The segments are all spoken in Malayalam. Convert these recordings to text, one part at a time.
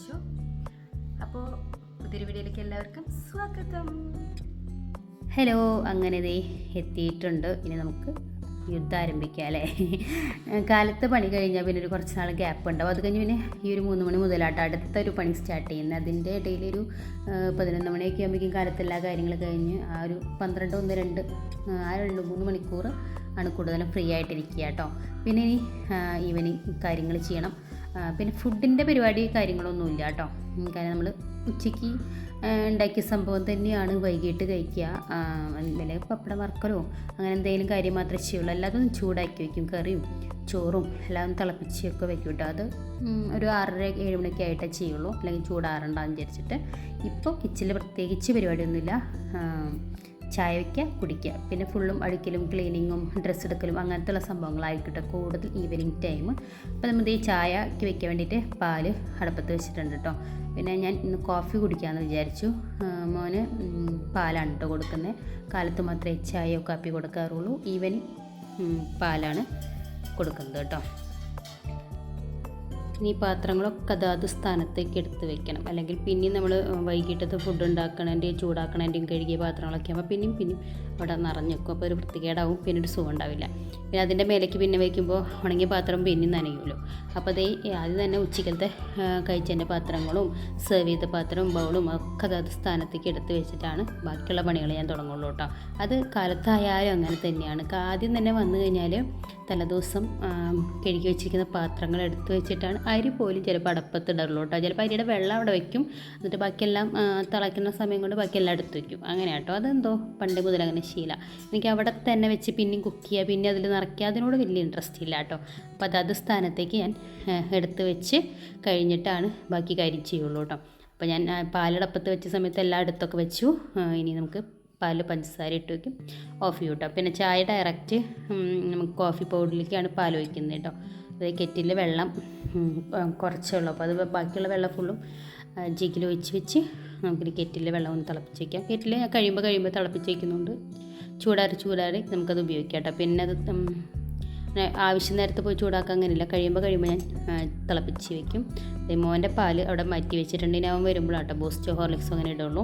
വിചാരിച്ചു. അപ്പോൾ പുതിയൊരു വീഡിയോയിലേക്ക് എല്ലാവർക്കും സ്വാഗതം. ഹലോ, അങ്ങനെ ദേ എത്തിയിട്ടുണ്ട്. ഇനി നമുക്ക് യുദ്ധം ആരംഭിക്കാം അല്ലേ. കാലത്ത് പണി കഴിഞ്ഞാൽ പിന്നെ ഒരു കുറച്ച് നാൾ ഗ്യാപ്പ് ഉണ്ടാവും. അത് കഴിഞ്ഞ് പിന്നെ ഈ ഒരു 3 മണി മുതലായിട്ട് അടുത്തൊരു പണി സ്റ്റാർട്ട് ചെയ്യുന്നത്. അതിൻ്റെ ഇടയിൽ ഒരു 11 മണിയൊക്കെ ആകുമ്പോഴേക്കും കാലത്ത് എല്ലാ കാര്യങ്ങളും കഴിഞ്ഞ് ആ ഒരു 12, 1, 2 ആ 2-3 മണിക്കൂർ ആണ് കൂടുതലും ഫ്രീ ആയിട്ടിരിക്കുക കേട്ടോ. പിന്നെ ഇനി ഈവനിങ് കാര്യങ്ങൾ ചെയ്യണം. പിന്നെ ഫുഡിൻ്റെ പരിപാടി കാര്യങ്ങളൊന്നുമില്ല കേട്ടോ. കാരണം നമ്മൾ ഉച്ചയ്ക്ക് ഉണ്ടാക്കിയ സംഭവം തന്നെയാണ് വൈകിട്ട് കഴിക്കുക. വല്ല പപ്പടം വറക്കലോ അങ്ങനെ എന്തെങ്കിലും കാര്യം മാത്രമേ ചെയ്യുള്ളൂ. അല്ലാതെ ചൂടാക്കി വയ്ക്കും. കറിയും ചോറും എല്ലാം തിളപ്പിച്ചൊക്കെ വയ്ക്കും കേട്ടോ. അത് ഒരു 6:30-7 മണിയൊക്കെ ആയിട്ടേ ചെയ്യുള്ളൂ, അല്ലെങ്കിൽ ചൂടാറണ്ടെന്ന് വിചാരിച്ചിട്ട്. ഇപ്പോൾ കിച്ചണിൽ പ്രത്യേകിച്ച് പരിപാടിയൊന്നുമില്ല. ചായ വയ്ക്കുക, കുടിക്കുക, പിന്നെ ഫുള്ളും അടിക്കലും ക്ലീനിങ്ങും ഡ്രസ്സ് എടുക്കലും അങ്ങനത്തെ സംഭവങ്ങളായിക്കോട്ടെ കൂടുതൽ ഈവനിങ് ടൈം. അപ്പോൾ നമ്മൾ ഈ ചായക്ക് വെക്കാൻ വേണ്ടിയിട്ട് പാല് അടുപ്പത്ത് വെച്ചിട്ടുണ്ട് കേട്ടോ. പിന്നെ ഞാൻ ഇന്ന് കോഫി കുടിക്കാമെന്ന് വിചാരിച്ചു. മോന് പാലാണ് കേട്ടോ കൊടുക്കുന്നത്. കാലത്ത് മാത്രമേ ചായയോ കാപ്പി കൊടുക്കാറുള്ളൂ. ഈവനിങ് പാലാണ് കൊടുക്കുന്നത് കേട്ടോ. ഇനി പാത്രങ്ങളൊക്കെ അതാത് സ്ഥാനത്തേക്ക് എടുത്ത് വെക്കണം, അല്ലെങ്കിൽ പിന്നെയും നമ്മൾ വൈകിട്ടത്തെ ഫുഡ് ഉണ്ടാക്കണതിൻ്റെയും ചൂടാക്കണതിൻ്റെയും കഴുകിയ പാത്രങ്ങളൊക്കെ ആകുമ്പോൾ പിന്നെയും അവിടെ നിറഞ്ഞു വെക്കും. അപ്പോൾ ഒരു വൃത്തികേടാവും, പിന്നെ ഒരു സുഖം ഉണ്ടാവില്ല. പിന്നെ അതിൻ്റെ മേലേക്ക് പിന്നെ വയ്ക്കുമ്പോൾ ഉണങ്ങിയ പാത്രം പിന്നെയും നനയുമല്ലോ. അപ്പോൾ അതേ ആദ്യം തന്നെ ഉച്ചക്കലത്തെ കഴിച്ചതിൻ്റെ പാത്രങ്ങളും സെർവ് ചെയ്ത പാത്രവും ബൗളും ഒക്കെ അതാത് സ്ഥാനത്തേക്ക് എടുത്ത് വെച്ചിട്ടാണ് ബാക്കിയുള്ള പണികൾ ഞാൻ തുടങ്ങുള്ളൂ കേട്ടോ. അത് കാലത്തായാലും അങ്ങനെ തന്നെയാണ്. ആദ്യം തന്നെ വന്നു കഴിഞ്ഞാൽ തലേദിവസം കഴുകി വെച്ചിരിക്കുന്ന പാത്രങ്ങൾ എടുത്ത് വെച്ചിട്ടാണ് അരി പോലും ചിലപ്പോൾ അടപ്പത്തിടുള്ളൂ കേട്ടോ. ചിലപ്പോൾ അരിയുടെ വെള്ളം അവിടെ വയ്ക്കും, എന്നിട്ട് ബാക്കിയെല്ലാം തിളയ്ക്കുന്ന സമയം കൊണ്ട് ബാക്കിയെല്ലാം എടുത്ത് വയ്ക്കും. അങ്ങനെ കേട്ടോ. അതെന്തോ പണ്ട് മുതൽ അങ്ങനെ ശീലം. എനിക്ക് അവിടെ തന്നെ വെച്ച് പിന്നെയും കുക്ക് ചെയ്യുക, പിന്നെ അതിൽ നിറയ്ക്കുക, അതിനോട് വലിയ ഇൻട്രസ്റ്റ് ഇല്ല കേട്ടോ. അപ്പോൾ അതത് സ്ഥാനത്തേക്ക് ഞാൻ എടുത്ത് വെച്ച് കഴിഞ്ഞിട്ടാണ് ബാക്കി കാര്യം ചെയ്യുള്ളൂ കേട്ടോ. അപ്പോൾ ഞാൻ പാലടപ്പത്ത് വെച്ച സമയത്ത് എല്ലാം അടുത്തൊക്കെ വെച്ചു. ഇനി നമുക്ക് പാലിൽ പഞ്ചസാര ഇട്ട് വയ്ക്കും, ഓഫ് ചെയ്യും കേട്ടോ. പിന്നെ ചായ ഡയറക്റ്റ് നമുക്ക് കോഫി പൗഡറിലേക്കാണ് പാൽ ഒഴിക്കുന്നത് കേട്ടോ. അത് കെറ്റിൽ വെള്ളം കുറച്ചേ ഉള്ളൂ. അപ്പോൾ അത് ബാക്കിയുള്ള വെള്ളം ഫുള്ളും ജഗ്ഗിൽ ഒഴിച്ച് വെച്ച് നമുക്കിനി കെറ്റിലെ വെള്ളം ഒന്ന് തിളപ്പിച്ച് വയ്ക്കാം. കെറ്റിൽ കഴിയുമ്പോൾ തിളപ്പിച്ച് വയ്ക്കുന്നുണ്ട്. ചൂടാറി നമുക്കത് ഉപയോഗിക്കാം കേട്ടോ. പിന്നെ അത് ആവശ്യം നേരത്തെ പോയി ചൂടാക്കാൻ അങ്ങനെയില്ല, കഴിയുമ്പോൾ ഞാൻ തിളപ്പിച്ച് വയ്ക്കും. മോൻ്റെ പാല് അവിടെ മാറ്റി വെച്ചിട്ടുണ്ട്. ഇനി അവൻ വരുമ്പോഴാട്ടോ ബൂസ്റ്റോ ഹോർലിക്സോ അങ്ങനെ ഇടുള്ളൂ.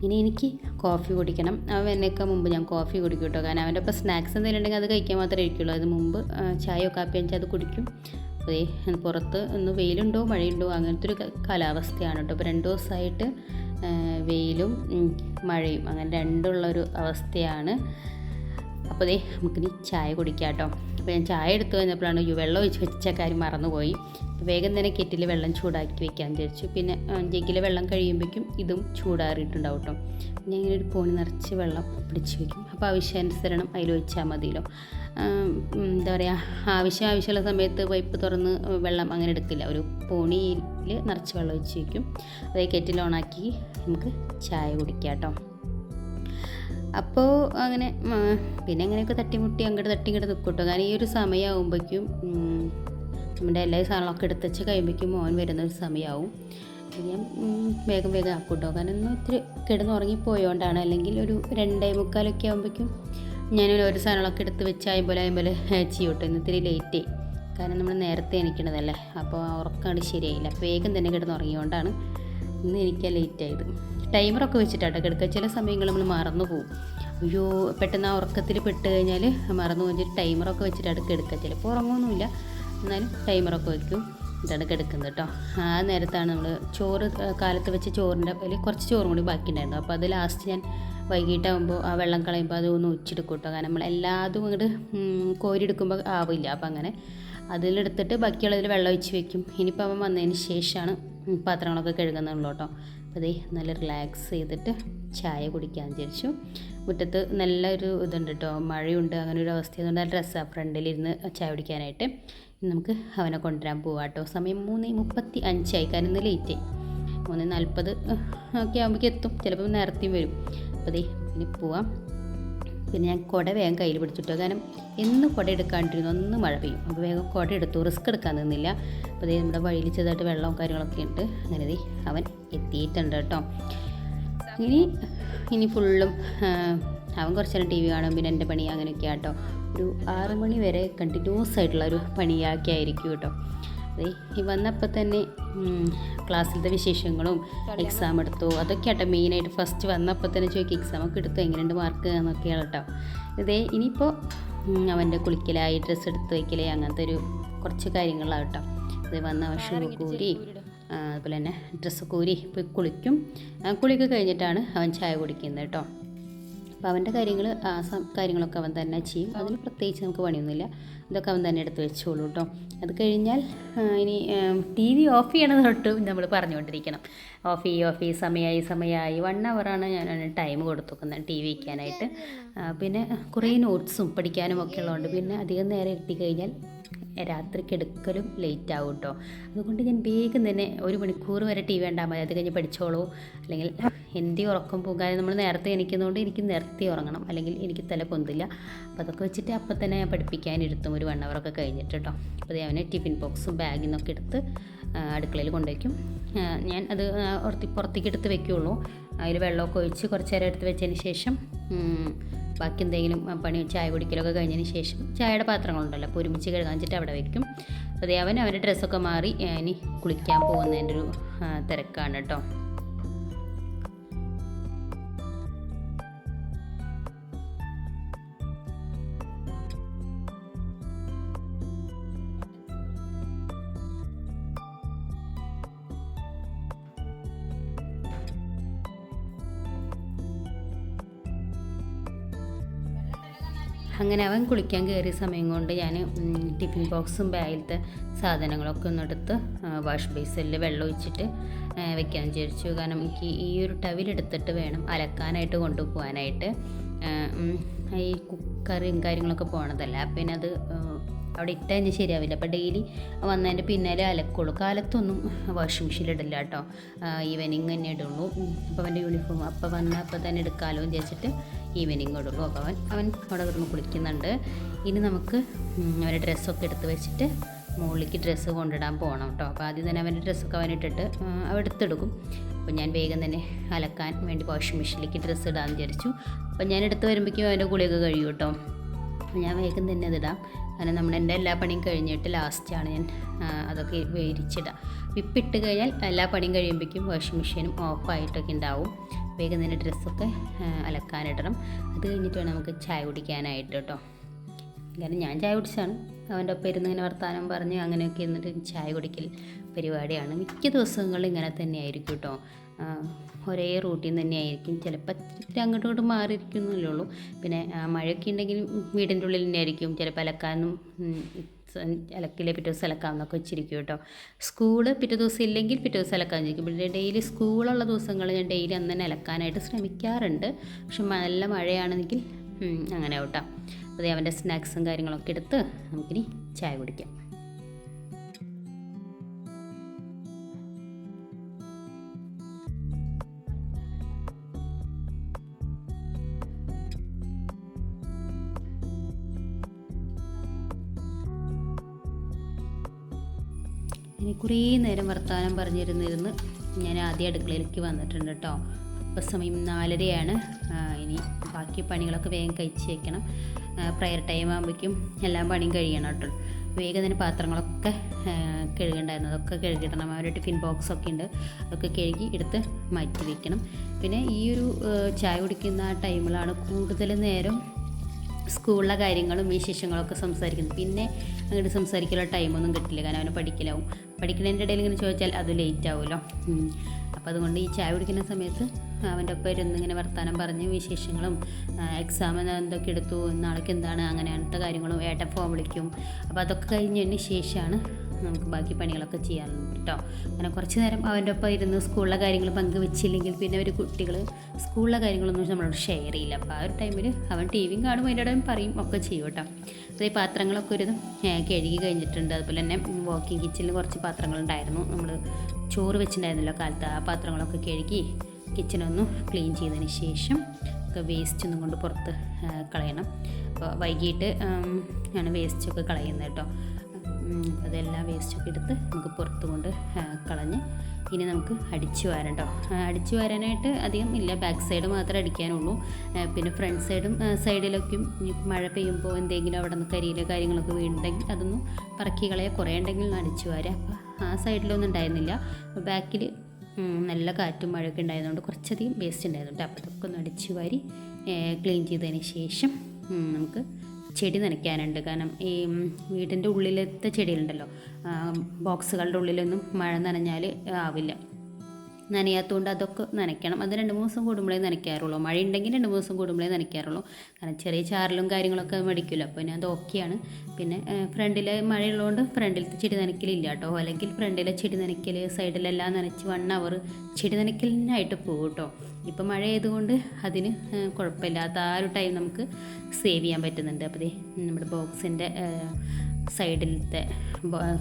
ഇനി എനിക്ക് കോഫി കുടിക്കണം. അവൻ എന്നേക്കാൾ മുമ്പ് ഞാൻ കോഫി കുടിക്കും കേട്ടോ. കാരണം അവൻ്റെ ഇപ്പോൾ സ്നാക്സ് എന്തെങ്കിലും ഉണ്ടെങ്കിൽ അത് കഴിക്കാൻ മാത്രമേ ഇരിക്കുള്ളൂ. അത് മുമ്പ് ചായയോ കാപ്പിയോ വെച്ചാൽ അത് കുടിക്കും. അതേ പുറത്ത് ഒന്ന് വെയിലുണ്ടോ മഴയുണ്ടോ അങ്ങനത്തെ ഒരു കാലാവസ്ഥയാണ് കേട്ടോ. ഇപ്പോൾ 2 ദിവസമായിട്ട് വെയിലും മഴയും അങ്ങനെ രണ്ടുള്ളൊരു അവസ്ഥയാണ്. അപ്പോൾ അതേ നമുക്കിനി ചായ കുടിക്കാം കേട്ടോ. അപ്പോൾ ഞാൻ ചായ എടുത്തു കഴിഞ്ഞപ്പോഴാണ് വെള്ളം ഒഴിച്ച് വെച്ച കാര്യം മറന്നുപോയി. വേഗം തന്നെ കെറ്റിൽ വെള്ളം ചൂടാക്കി വെക്കാൻ വിചാരിച്ചു. പിന്നെ ജഗ്ഗിലെ വെള്ളം കഴിയുമ്പോഴേക്കും ഇതും ചൂടാറിയിട്ടുണ്ടാവും കേട്ടോ. പിന്നെ ഇങ്ങനെ ഒരു പോണി നിറച്ച് വെള്ളം പിടിച്ച് വയ്ക്കും. അപ്പോൾ ആവശ്യാനുസരണം അതിൽ വെച്ചാൽ മതിയല്ലോ. എന്താ പറയുക, ആവശ്യമുള്ള സമയത്ത് പൈപ്പ് തുറന്ന് വെള്ളം അങ്ങനെ എടുക്കില്ല. ഒരു പോണിയിൽ നിറച്ച് വെള്ളം ഒഴിച്ച് വയ്ക്കും. അതേ കെറ്റിൽ ഓണാക്കി നമുക്ക് ചായ കുടിക്കാം കേട്ടോ. അപ്പോൾ അങ്ങനെ പിന്നെ അങ്ങനെയൊക്കെ തട്ടിമുട്ടി അങ്ങോട്ട് തട്ടിങ്ങോട്ട് നിൽക്കും കേട്ടോ. കാരണം ഈ ഒരു സമയമാകുമ്പോഴേക്കും നമ്മുടെ എല്ലാ സാധനങ്ങളൊക്കെ എടുത്തുവെച്ച് കഴിയുമ്പോഴേക്കും മോൻ വരുന്ന ഒരു സമയമാവും. ഞാൻ വേഗം ആക്കും കേട്ടോ. കാരണം ഇന്ന് ഒത്തിരി കിടന്നുറങ്ങിപ്പോയോണ്ടാണ്. അല്ലെങ്കിൽ ഒരു 2:45 ആകുമ്പോഴേക്കും ഞാൻ ഒരു സാധനങ്ങളൊക്കെ എടുത്ത് വെച്ച് ആയപോലെ ചെയ്യും കേട്ടോ. ഇന്ന് ഇത്തിരി ലേറ്റ് ആയി, കാരണം നമ്മൾ നേരത്തെ എണീക്കണതല്ലേ. അപ്പോൾ ഉറക്കമാണ് ശരിയായില്ല. അപ്പോൾ വേഗം തന്നെ കിടന്നുറങ്ങിയോണ്ടാണ് ഇന്ന് എനിക്ക് ലേറ്റായത്. ടൈമറൊക്കെ വെച്ചിട്ടാട്ടോ കിടക്കുക. ചില സമയങ്ങൾ നമ്മൾ മറന്നു പോകും. അയ്യോ പെട്ടെന്ന് ആ ഉറക്കത്തിൽ പെട്ട് കഴിഞ്ഞാൽ മറന്നു പോയിട്ട് ടൈമറൊക്കെ വെച്ചിട്ടാണ് കിടക്കുക. ചിലപ്പോൾ ഉറങ്ങുമൊന്നുമില്ല, എന്നാലും ടൈമറൊക്കെ വയ്ക്കും. ഇതാണ് കിടക്കുന്നത് കേട്ടോ. ആ നേരത്താണ് നമ്മൾ ചോറ് കാലത്ത് വെച്ച് ചോറിൻ്റെ അതിൽ കുറച്ച് ചോറും കൂടി ബാക്കിയുണ്ടായിരുന്നു. അപ്പോൾ അത് ലാസ്റ്റ് ഞാൻ വൈകിട്ടാകുമ്പോൾ ആ വെള്ളം കളയുമ്പോൾ അതൊന്ന് ഒച്ചെടുക്കും കേട്ടോ. കാരണം നമ്മൾ എല്ലാതും അങ്ങോട്ട് കോരിയെടുക്കുമ്പോൾ ആവില്ല. അപ്പോൾ അങ്ങനെ അതിലെടുത്തിട്ട് ബാക്കിയുള്ളതിൽ വെള്ളം ഒഴിച്ച് വെക്കും. ഇനിയിപ്പോൾ അവൻ വന്നതിന് ശേഷമാണ് പാത്രങ്ങളൊക്കെ കഴുകുന്നുള്ളൂ കേട്ടോ. അപ്പോൾ അതേ നല്ല റിലാക്സ് ചെയ്തിട്ട് ചായ കുടിക്കാൻ വിചാരിച്ചു. മുറ്റത്ത് നല്ലൊരു ഇതുണ്ട് കേട്ടോ, മഴയുണ്ട്. അങ്ങനെ ഒരു അവസ്ഥയായതുകൊണ്ട് ആ ഡ്രസ്സാണ് ഫ്രണ്ടിലിരുന്ന് ചായ കുടിക്കാനായിട്ട്. നമുക്ക് അവനെ കൊണ്ടുവരാൻ പോവാം കേട്ടോ. സമയം 3:35 കാരണം ഇന്ന് ലേറ്റായി. 3:40 ഒക്കെ ആകുമ്പോഴേക്കും എത്തും. ചിലപ്പോൾ നേരത്തെയും വരും. അപ്പോൾ അതേ ഇനി പോവാം. പിന്നെ ഞാൻ കുട വേഗം കയ്യിൽ പിടിച്ചിട്ടോ. കാരണം എന്ന് കുട എടുക്കാണ്ടിരുന്നു, ഒന്ന് മഴ പെയ്യും. അപ്പോൾ വേഗം കുട എടുത്തു, റിസ്ക് എടുക്കാൻ നിന്നില്ല. അപ്പോൾ അതേ നമ്മുടെ വഴിയിൽ ചെറുതായിട്ട് വെള്ളവും കാര്യങ്ങളൊക്കെ ഉണ്ട്. അങ്ങനെ അവൻ എത്തിയിട്ടുണ്ട് കേട്ടോ. ഇനി ഫുള്ളും അവൻ കുറച്ച് നേരം TV കാണും, പിന്നെ എൻ്റെ പണി അങ്ങനെയൊക്കെ ആട്ടോ. ഒരു 6 മണി വരെ കണ്ടിന്യൂസ് ആയിട്ടുള്ള ഒരു പണിയാക്കി ആയിരിക്കും കേട്ടോ. ഈ വന്നപ്പോൾ തന്നെ ക്ലാസ്സിലത്തെ വിശേഷങ്ങളും എക്സാം എടുത്തു അതൊക്കെ ആട്ടോ മെയിനായിട്ട്. ഫസ്റ്റ് വന്നപ്പോൾ തന്നെ ചോദിക്കും എക്സാമൊക്കെ എടുത്തു എങ്ങനെയുണ്ട് മാർക്ക് എന്നൊക്കെയാണ് കേട്ടോ. ഇനിയിപ്പോൾ അവൻ്റെ കുളിക്കലായി ഡ്രസ്സ് എടുത്ത് വയ്ക്കൽ അങ്ങനത്തെ ഒരു കുറച്ച് കാര്യങ്ങളാണ് കേട്ടോ. വന്ന ഷൂ കൂരി അതുപോലെ തന്നെ ഡ്രസ്സ് കൂരി പോയി കുളിക്കും. കുളിയൊക്കെ കഴിഞ്ഞിട്ടാണ് അവൻ ചായ കുടിക്കുന്നത് കേട്ടോ. അപ്പോൾ അവൻ്റെ കാര്യങ്ങളൊക്കെ അവൻ തന്നെ ചെയ്യും. അതിന് പ്രത്യേകിച്ച് നമുക്ക് പണിയൊന്നുമില്ല. ഇതൊക്കെ അവൻ തന്നെ എടുത്ത് വെച്ചോളൂ കേട്ടോ. അത് കഴിഞ്ഞാൽ ഇനി ടി വി ഓഫ് ചെയ്യണത് തൊട്ട് നമ്മൾ പറഞ്ഞുകൊണ്ടിരിക്കണം. ഓഫ് ചെയ്യ് സമയമായി 1 ഹവറാണ് ഞാൻ ടൈം കൊടുത്തുക്കുന്നത് ടി വി വയ്ക്കാനായിട്ട്. പിന്നെ കുറേ നോട്ട്സും പഠിക്കാനും ഒക്കെ ഉള്ളതുകൊണ്ട് പിന്നെ അധികം നേരം ഇരുത്തി കഴിഞ്ഞാൽ രാത്രി കിടക്കലും ലേറ്റ് ആവും കേട്ടോ. അതുകൊണ്ട് ഞാൻ വേഗം തന്നെ 1 മണിക്കൂർ വരെ ടി വി കണ്ടാൽ മതി, അത് കഴിഞ്ഞ് പഠിച്ചോളൂ. അല്ലെങ്കിൽ എൻ്റെ ഉറക്കം പോകാൻ നമ്മൾ നേരത്തെ എണീക്കുന്നതുകൊണ്ട് എനിക്ക് നേരത്തെ ഉറങ്ങണം, അല്ലെങ്കിൽ എനിക്ക് തല പൊന്തില്ല. അപ്പോൾ അതൊക്കെ വെച്ചിട്ട് അപ്പം തന്നെ ഞാൻ പഠിപ്പിക്കാനിരുത്തും ഒരു 1 ഹവറൊക്കെ കഴിഞ്ഞിട്ട് കേട്ടോ. അപ്പോൾ അവനെ ടിഫിൻ ബോക്സും ബാഗിൽ നിന്നൊക്കെ എടുത്ത് അടുക്കളയിൽ കൊണ്ടുവയ്ക്കും. ഞാൻ അത് പുറത്തേക്ക് എടുത്ത് വെക്കുകയുള്ളൂ. അതിൽ വെള്ളമൊക്കെ ഒഴിച്ച് കുറച്ച് നേരം എടുത്ത് വെച്ചതിന് ശേഷം ബാക്കി എന്തെങ്കിലും പണി ചായ കുടിക്കലൊക്കെ കഴിഞ്ഞതിന് ശേഷം ചായയുടെ പാത്രങ്ങളുണ്ടല്ലോ അപ്പോൾ ഒരുമിച്ച് കഴുകാൻ വെച്ചിട്ട് അവിടെ വെക്കും. അപ്പോൾ അവൻ്റെ ഡ്രസ്സൊക്കെ മാറി ഇനി കുളിക്കാൻ പോകുന്നതിൻ്റെ ഒരു തിരക്കാണ് കേട്ടോ. അങ്ങനെ അവൻ കുളിക്കാൻ കയറിയ സമയം കൊണ്ട് ഞാൻ ടിഫിൻ ബോക്സും ബാഗിലത്തെ സാധനങ്ങളൊക്കെ ഒന്നെടുത്ത് വാഷ് ബേസിനിൽ വെള്ളം ഒഴിച്ചിട്ട് വെക്കാൻ വിചാരിച്ചു. കാരണം എനിക്ക് ഈ ഒരു ടവലെടുത്തിട്ട് വേണം അലക്കാനായിട്ട് കൊണ്ടുപോകാനായിട്ട്. ഈ കുക്കറിയും കാര്യങ്ങളൊക്കെ പോകണതല്ല, പിന്നെ അത് അവിടെ ഇട്ടതിന് ശരിയാവില്ല. അപ്പോൾ ഡെയിലി വന്നതിൻ്റെ പിന്നാലെ അലക്കുള്ളൂ. കാലത്തൊന്നും വാഷിംഗ് മെഷീനിലിടില്ല കേട്ടോ, ഈവനിങ് തന്നെ ഇടുള്ളൂ. അപ്പോൾ അവൻ്റെ യൂണിഫോം അപ്പോൾ വന്നപ്പോൾ തന്നെ എടുക്കാമല്ലോ എന്ന് വിചാരിച്ചിട്ട് ഈവനിങ് ഇടുള്ളൂ. അപ്പോൾ അവൻ അവിടെ കിടന്ന് കുളിക്കുന്നുണ്ട്. ഇനി നമുക്ക് അവൻ്റെ ഡ്രസ്സൊക്കെ എടുത്ത് വെച്ചിട്ട് മുകളിലേക്ക് ഡ്രസ്സ് കൊണ്ടിടാൻ പോകണം കേട്ടോ. അപ്പോൾ ആദ്യം തന്നെ അവൻ്റെ ഡ്രസ്സൊക്കെ അവനിട്ടിട്ട് അവൻ എടുത്തെടുക്കും. അപ്പോൾ ഞാൻ വേഗം തന്നെ അലക്കാൻ വേണ്ടി വാഷിംഗ് മെഷീനിലേക്ക് ഡ്രസ്സ് ഇടാമെന്ന് വിചാരിച്ചു. അപ്പോൾ ഞാൻ എടുത്ത് വരുമ്പോഴേക്കും അവൻ്റെ കുളിയൊക്കെ കഴിയും കേട്ടോ. അപ്പോൾ ഞാൻ വേഗം തന്നെ അതിടാം. കാരണം എൻ്റെ എല്ലാ പണിയും കഴിഞ്ഞിട്ട് ലാസ്റ്റാണ് ഞാൻ അതൊക്കെ വിരിച്ചിടാം. ഇപ്പിട്ട് കഴിഞ്ഞാൽ എല്ലാ പണിയും കഴിയുമ്പോഴേക്കും വാഷിംഗ് മെഷീനും ഓഫായിട്ടൊക്കെ ഉണ്ടാവും. വേഗം തന്നെ ഡ്രസ്സൊക്കെ അലക്കാനിടണം. അത് കഴിഞ്ഞിട്ട് വേണം നമുക്ക് ചായ കുടിക്കാനായിട്ട് കേട്ടോ. കാരണം ഞാൻ ചായ കുടിച്ചാണ് അവൻ്റെ ഒപ്പം ഇരുന്ന് ഇങ്ങനെ വർത്താനം പറഞ്ഞ് അങ്ങനെയൊക്കെ ഇരുന്നിട്ട് ചായ കുടിക്കൽ പരിപാടിയാണ്. മിക്ക ദിവസങ്ങളിലും ഇങ്ങനെ തന്നെയായിരിക്കും കേട്ടോ. ഒരേ റൂട്ടീൻ തന്നെയായിരിക്കും. ചിലപ്പോൾ ഇത്തിരി അങ്ങോട്ടും ഇങ്ങോട്ടും മാറിയിരിക്കുന്നല്ലേ ഉള്ളൂ. പിന്നെ മഴയൊക്കെ ഉണ്ടെങ്കിൽ വീടിൻ്റെ ഉള്ളിൽ തന്നെ ആയിരിക്കും. ചിലപ്പോൾ അലക്കാനും അലക്കിലെ പിറ്റേ ദിവസം അലക്കാമെന്നൊക്കെ വെച്ചിരിക്കും കേട്ടോ. സ്കൂള് പിറ്റേ ദിവസം ഇല്ലെങ്കിൽ പിറ്റേ ദിവസം അലക്കാമെന്ന് വെച്ചിരിക്കും. പിന്നെ ഡെയിലി സ്കൂളുള്ള ദിവസങ്ങൾ ഞാൻ ഡെയിലി അന്ന് തന്നെ അലക്കാനായിട്ട് ശ്രമിക്കാറുണ്ട്. പക്ഷെ നല്ല മഴയാണെങ്കിൽ അങ്ങനെ കേട്ടോ. അപ്പോൾ അവൻ്റെ സ്നാക്സും കാര്യങ്ങളൊക്കെ എടുത്ത് നമുക്കിനി ചായ കുടിക്കാം. ഇനി കുറേ നേരം വർത്തമാനം പറഞ്ഞിരുന്നിരുന്ന് ഞാൻ ആദ്യം അടുക്കളയിലേക്ക് വന്നിട്ടുണ്ട് കേട്ടോ. ഇപ്പോൾ സമയം 4:30 ഇനി ബാക്കി പണികളൊക്കെ വേഗം കഴിച്ച് വയ്ക്കണം. പ്രയർ ടൈം ആകുമ്പോഴേക്കും എല്ലാം പണിയും കഴിയണം കേട്ടോ. വേഗം തന്നെ പാത്രങ്ങളൊക്കെ കഴുകണ്ടായിരുന്നു, അതൊക്കെ കഴുകിയിടണം. അവരുടെ ടിഫിൻ ബോക്സൊക്കെ ഉണ്ട്, അതൊക്കെ കഴുകി എടുത്ത് മാറ്റി വയ്ക്കണം. പിന്നെ ഈ ഒരു ചായ കുടിക്കുന്ന ടൈമിലാണ് കൂടുതൽ നേരം സ്കൂളിലെ കാര്യങ്ങളും വിശേഷങ്ങളൊക്കെ സംസാരിക്കുന്നത്. പിന്നെ അങ്ങോട്ട് സംസാരിക്കാനുള്ള ടൈമൊന്നും കിട്ടില്ല, കാരണം അവന് പഠിക്കലാവും. പഠിക്കുന്നതിൻ്റെ ഇടയിൽ ഇങ്ങനെ ചോദിച്ചാൽ അത് ലേറ്റ് ആവുമല്ലോ. അപ്പോൾ അതുകൊണ്ട് ഈ ചായ കുടിക്കുന്ന സമയത്ത് അവൻ്റെ ഒപ്പം ഇരുന്ന് ഇങ്ങനെ വർത്തമാനം പറഞ്ഞ് വിശേഷങ്ങളും എക്സാമിന് എന്തൊക്കെ എടുത്തു, നാളേക്ക് എന്താണ്, അങ്ങനത്തെ കാര്യങ്ങളും ഏട്ടൻ ഫോൺ വിളിക്കും. അപ്പോൾ അതൊക്കെ കഴിഞ്ഞതിന് ശേഷമാണ് നമുക്ക് ബാക്കി പണികളൊക്കെ ചെയ്യാനുണ്ട് കേട്ടോ. അങ്ങനെ കുറച്ച് നേരം അവൻ്റെ ഒപ്പം ഇരുന്ന് സ്കൂളിലെ കാര്യങ്ങൾ പങ്കുവെച്ചില്ലെങ്കിൽ പിന്നെ ഒരു കുട്ടികൾ സ്കൂളിലെ കാര്യങ്ങളൊന്നും നമ്മളോട് ഷെയർ ചെയ്യില്ല. അപ്പോൾ ആ ഒരു ടൈമിൽ അവൻ ടി വിയും കാണും, അതിൻ്റെ ഇടയിൽ പറയും ഒക്കെ ചെയ്യും കേട്ടോ. അപ്പോൾ ഈ പാത്രങ്ങളൊക്കെ ഒരു കഴുകി കഴിഞ്ഞിട്ടുണ്ട്. അതുപോലെ തന്നെ വാക്കിംഗ് കിച്ചണിൽ കുറച്ച് പാത്രങ്ങളുണ്ടായിരുന്നു, നമ്മൾ ചോറ് വെച്ചിട്ടുണ്ടായിരുന്നല്ലോ കാലത്ത്. ആ പാത്രങ്ങളൊക്കെ കഴുകി കിച്ചണൊന്ന് ക്ലീൻ ചെയ്തതിന് ശേഷം ഒക്കെ വേസ്റ്റ് ഒന്നും കൊണ്ട് പുറത്ത് കളയണം. അപ്പോൾ വൈകിട്ട് ആണ് വേസ്റ്റൊക്കെ കളയുന്നത് കേട്ടോ. അതെല്ലാം വേസ്റ്റൊക്കെ എടുത്ത് നമുക്ക് പുറത്ത് കൊണ്ട് കളഞ്ഞ് ഇനി നമുക്ക് അടിച്ചു വാരാം കേട്ടോ. അടിച്ചു വാരാനായിട്ട് അധികം ഇല്ല, ബാക്ക് സൈഡ് മാത്രമേ അടിക്കാനുള്ളൂ. പിന്നെ ഫ്രണ്ട് സൈഡിലൊക്കെയും മഴ പെയ്യുമ്പോൾ എന്തെങ്കിലും അവിടെ നിന്ന് കരിയിലോ കാര്യങ്ങളൊക്കെ വീണുണ്ടെങ്കിൽ അതൊന്നും പറക്കി കളയാൻ കുറേ ഉണ്ടെങ്കിൽ അടിച്ചു വാരാം. അപ്പോൾ ആ സൈഡിലൊന്നും ഉണ്ടായിരുന്നില്ല. ബാക്കിൽ നല്ല കാറ്റും മഴയൊക്കെ ഉണ്ടായതുകൊണ്ട് കുറച്ചധികം വേസ്റ്റ് ഉണ്ടായതുകൊണ്ട് അപ്പോൾ അതൊക്കെ ഒന്ന് അടിച്ചു വാരി ക്ലീൻ ചെയ്തതിന് ശേഷം നമുക്ക് ചെടി നനയ്ക്കാനുണ്ട്. കാരണം ഈ വീടിൻ്റെ ഉള്ളിലത്തെ ചെടികളുണ്ടല്ലോ, ബോക്സുകളുടെ ഉള്ളിലൊന്നും മഴ നനഞ്ഞാൽ ആവില്ല, നനയാത്തതുകൊണ്ട് അതൊക്കെ നനയ്ക്കണം. അത് 2-3 ദിവസം കൂടുമ്പോഴേ നനയ്ക്കാറുള്ളൂ. മഴ ഉണ്ടെങ്കിൽ 2-3 ദിവസം കൂടുമ്പോഴേ നനയ്ക്കാറുള്ളൂ. കാരണം ചെറിയ ചാറലും കാര്യങ്ങളൊക്കെ മടിക്കില്ല. അപ്പോൾ ഞാൻ അത് ഓക്കെയാണ്. പിന്നെ ഫ്രണ്ടിൽ മഴയുള്ളതുകൊണ്ട് ഫ്രണ്ടിലത്തെ ചെടി നനയ്ക്കലില്ല കേട്ടോ. അല്ലെങ്കിൽ ഫ്രണ്ടിലെ ചെടി നനയ്ക്കൽ, സൈഡിലെല്ലാം നനച്ച് 1 hour ചെടി നനയ്ക്കലിനായിട്ട് പോകും കേട്ടോ. ഇപ്പം മഴ ആയതുകൊണ്ട് അതിന് കുഴപ്പമില്ലാത്ത ആ ഒരു ടൈം നമുക്ക് സേവ് ചെയ്യാൻ പറ്റുന്നുണ്ട്. അപ്പോൾ നമ്മുടെ ബോക്സിൻ്റെ സൈഡിലത്തെ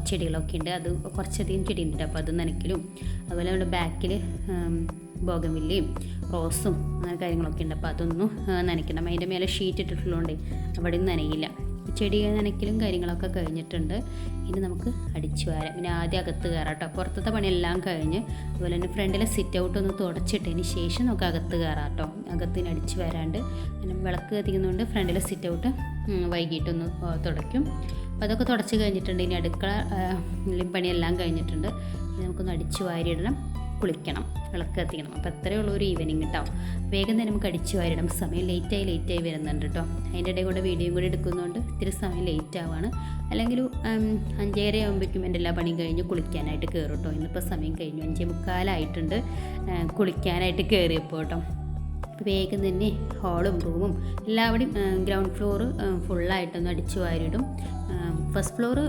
ചെടികളൊക്കെ ഉണ്ട്, അത് കുറച്ചധികം ചെടിയുണ്ട്. അപ്പോൾ അത് നനയ്ക്കലും, അതുപോലെ നമ്മുടെ ബാക്കിൽ ബോഗൻവില്ലയും റോസും അങ്ങനെ കാര്യങ്ങളൊക്കെ ഉണ്ട്. അപ്പോൾ അതൊന്നും നനയ്ക്കണം. അതിൻ്റെ മേലെ ഷീറ്റ് ഇട്ടിട്ടുള്ളതുകൊണ്ട് അവിടെ നനയില്ല. ചെടി നനയ്ക്കലും കാര്യങ്ങളൊക്കെ കഴിഞ്ഞിട്ടുണ്ട്. ഇനി നമുക്ക് അടിച്ചു വാരാം. പിന്നെ ആദ്യം അകത്ത് കയറാം കേട്ടോ. പുറത്തത്തെ പണിയെല്ലാം കഴിഞ്ഞ് അതുപോലെ തന്നെ ഫ്രണ്ടിലെ സിറ്റ് ഔട്ട് ഒന്ന് തുടച്ചിട്ടതിന് ശേഷം നമുക്ക് അകത്ത് കയറാം കേട്ടോ. അകത്തിന് അടിച്ചു വരാണ്ട് പിന്നെ വിളക്ക് കത്തിക്കുന്നതുകൊണ്ട് ഫ്രണ്ടിലെ സിറ്റ് ഔട്ട് വൈകിട്ടൊന്ന് തുടയ്ക്കും. അപ്പോൾ അതൊക്കെ തുടച്ച് കഴിഞ്ഞിട്ടുണ്ട്. ഇനി അടുക്കള പണിയെല്ലാം കഴിഞ്ഞിട്ടുണ്ട്. ഇനി നമുക്കൊന്ന് അടിച്ചു വാരിയിടണം, കുളിക്കണം, വിളക്ക് കത്തിക്കണം. അപ്പോൾ അത്രയേ ഉള്ളൂ ഒരു ഈവനിങ് കേട്ടോ. വേഗം തന്നെ നമുക്ക് അടിച്ചു വാരിടണം. സമയം ലേറ്റായി വരുന്നുണ്ട് കേട്ടോ. അതിൻ്റെ ഇടയിൽ കൂടെ വീഡിയോയും കൂടി എടുക്കുന്നതുകൊണ്ട് ഇത്തിരി സമയം ലേറ്റ് ആവുകയാണ്. അല്ലെങ്കിൽ 5:30 ആകുമ്പോഴേക്കും എൻ്റെ എല്ലാ പണിയും കഴിഞ്ഞ് കുളിക്കാനായിട്ട് കയറും കേട്ടോ. ഇന്നിപ്പോൾ സമയം കഴിഞ്ഞു, 5:45 കുളിക്കാനായിട്ട് കയറിയപ്പോൾ കേട്ടോ. വേഗം തന്നെ ഹാളും റൂമും എല്ലാവിടെയും ഗ്രൗണ്ട് ഫ്ലോറ് ഫുള്ളായിട്ടൊന്ന് അടിച്ചു വാരിയിടും. ഫസ്റ്റ് ഫ്ലോറ്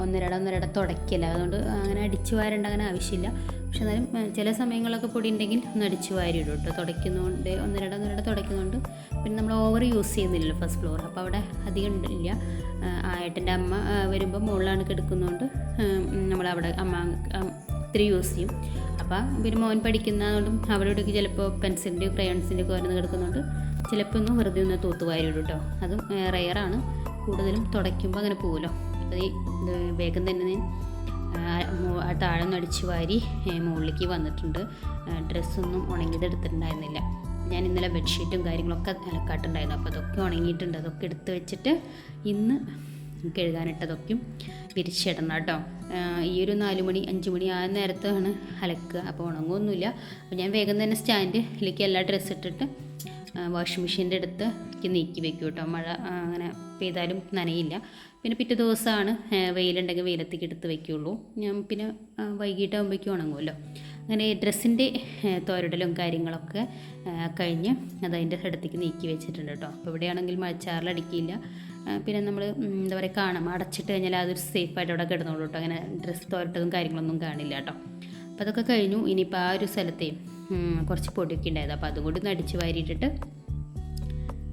ഒന്നരട തുടയ്ക്കില്ല, അതുകൊണ്ട് അങ്ങനെ അടിച്ചു വാരേണ്ട അങ്ങനെ ആവശ്യമില്ല. പക്ഷെ എന്നാലും ചില സമയങ്ങളൊക്കെ പൊടി ഉണ്ടെങ്കിൽ ഒന്ന് അടിച്ചു വാരിയിടും കേട്ടോ. തുടയ്ക്കുന്നതുകൊണ്ട് ഒന്നരട തുടയ്ക്കുന്നതുകൊണ്ട് പിന്നെ നമ്മൾ ഓവർ യൂസ് ചെയ്യുന്നില്ലല്ലോ ഫസ്റ്റ് ഫ്ലോർ. അപ്പോൾ അവിടെ അധികം ഇല്ല. ഏട്ടൻ്റെ അമ്മ വരുമ്പോൾ മുകളിലാണ് കിടക്കുന്നതുകൊണ്ട് നമ്മളവിടെ അമ്മ ഇത്തിരി യൂസ് ചെയ്യും. അപ്പോൾ പിന്നെ മോൻ പഠിക്കുന്നതുകൊണ്ടും അവിടെ ഇവിടേക്ക് ചിലപ്പോൾ പെൻസിലിൻ്റെയോ ക്രയോൺസിൻ്റെയോ ഒക്കെ വരുന്ന കിടക്കുന്നതുകൊണ്ട് ചിലപ്പോൾ ഒന്ന് വെറുതെ ഒന്ന് തൂത്തുവാരിടും കേട്ടോ. അതും റെയറാണ്, കൂടുതലും തുടയ്ക്കുമ്പോൾ അങ്ങനെ പോകുമല്ലോ. അപ്പോൾ ഈ വേഗം തന്നെ താഴെ നിന്ന് അടിച്ചു വാരി മുകളിലേക്ക് വന്നിട്ടുണ്ട്. ഡ്രസ്സൊന്നും ഉണങ്ങിയത് എടുത്തിട്ടുണ്ടായിരുന്നില്ല. ഞാൻ ഇന്നലെ ബെഡ്ഷീറ്റും കാര്യങ്ങളൊക്കെ അലക്കാട്ടുണ്ടായിരുന്നു. അപ്പോൾ അതൊക്കെ ഉണങ്ങിയിട്ടുണ്ട്. അതൊക്കെ എടുത്ത് വെച്ചിട്ട് ഇന്ന് കഴുകാനിട്ടതൊക്കെയും വിരിച്ചിടണം കേട്ടോ. ഈ ഒരു 4 മണി 5 മണി ആ നേരത്താണ് അലക്കുക. അപ്പോൾ ഉണങ്ങുമൊന്നുമില്ല. അപ്പോൾ ഞാൻ വേഗം തന്നെ സ്റ്റാൻഡിലേക്ക് എല്ലാ ഡ്രസ്സ് ഇട്ടിട്ട് വാഷിംഗ് മെഷീൻ്റെ അടുത്ത് നീക്കി വെക്കും കേട്ടോ. മഴ അങ്ങനെ പെയ്താലും നനയില്ല. പിന്നെ പിറ്റേ ദിവസമാണ് വെയിലുണ്ടെങ്കിൽ വെയിലത്തേക്ക് എടുത്ത് വയ്ക്കുള്ളൂ. ഞാൻ പിന്നെ വൈകിട്ടാകുമ്പോഴേക്കും ഉണങ്ങുമല്ലോ. അങ്ങനെ ഡ്രസ്സിൻ്റെ തോരടലും കാര്യങ്ങളൊക്കെ കഴിഞ്ഞ് അതതിൻ്റെ അടുത്തേക്ക് നീക്കി വെച്ചിട്ടുണ്ട് കേട്ടോ. അപ്പോൾ ഇവിടെയാണെങ്കിൽ മഴച്ചാറിലടിക്കില്ല. പിന്നെ നമ്മൾ എന്താ പറയുക, കാണാം അടച്ചിട്ട് കഴിഞ്ഞാൽ അതൊരു സേഫായിട്ട് അവിടെ കിടന്നോളൂ കേട്ടോ. അങ്ങനെ ഡ്രസ്സ് തോരട്ടതും കാര്യങ്ങളൊന്നും കാണില്ല കേട്ടോ. അപ്പോൾ അതൊക്കെ കഴിഞ്ഞു. ഇനിയിപ്പോൾ ആ ഒരു സ്ഥലത്തെ കുറച്ച് പൊടിയൊക്കെ ഉണ്ടായത്, അപ്പോൾ അതും കൂടി ഒന്ന് അടിച്ച് വാരിയിട്ടിട്ട്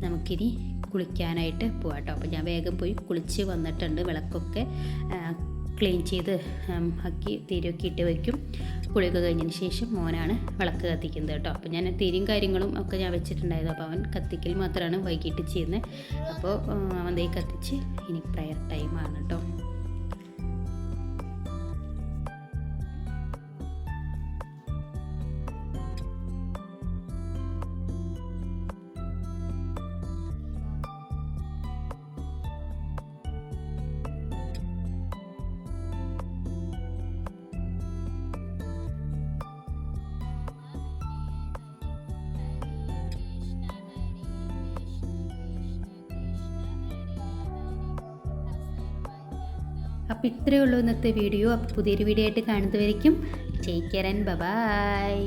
നമുക്കിനി കുളിക്കാനായിട്ട് പോകാം കേട്ടോ. അപ്പോൾ ഞാൻ വേഗം പോയി കുളിച്ച് വന്നിട്ടുണ്ട്. വിളക്കൊക്കെ ക്ലീൻ ചെയ്ത് ആക്കി തിരിയൊക്കെ ഇട്ട് വയ്ക്കും. കുളിയൊക്കെ കഴിഞ്ഞതിന് ശേഷം മോനാണ് വിളക്ക് കത്തിക്കുന്നത് കേട്ടോ. അപ്പോൾ ഞാൻ തിരിയും കാര്യങ്ങളും ഒക്കെ ഞാൻ വെച്ചിട്ടുണ്ടായിരുന്നു. അപ്പോൾ അവൻ കത്തിക്കൽ മാത്രമാണ് വൈകിട്ട് ചെയ്യുന്നത്. അപ്പോൾ അവൻ ദേ കത്തിച്ച് ഇനി പ്രയർ ടൈമാണ് കേട്ടോ. അപ്പോൾ ഇത്രയേ ഉള്ളൂ ഇന്നത്തെ വീഡിയോ. അപ്പോൾ പുതിയൊരു വീഡിയോ ആയിട്ട് കാണുന്നതുവരേക്കും ടേക്ക് കെയർ ആൻഡ് ബൈ.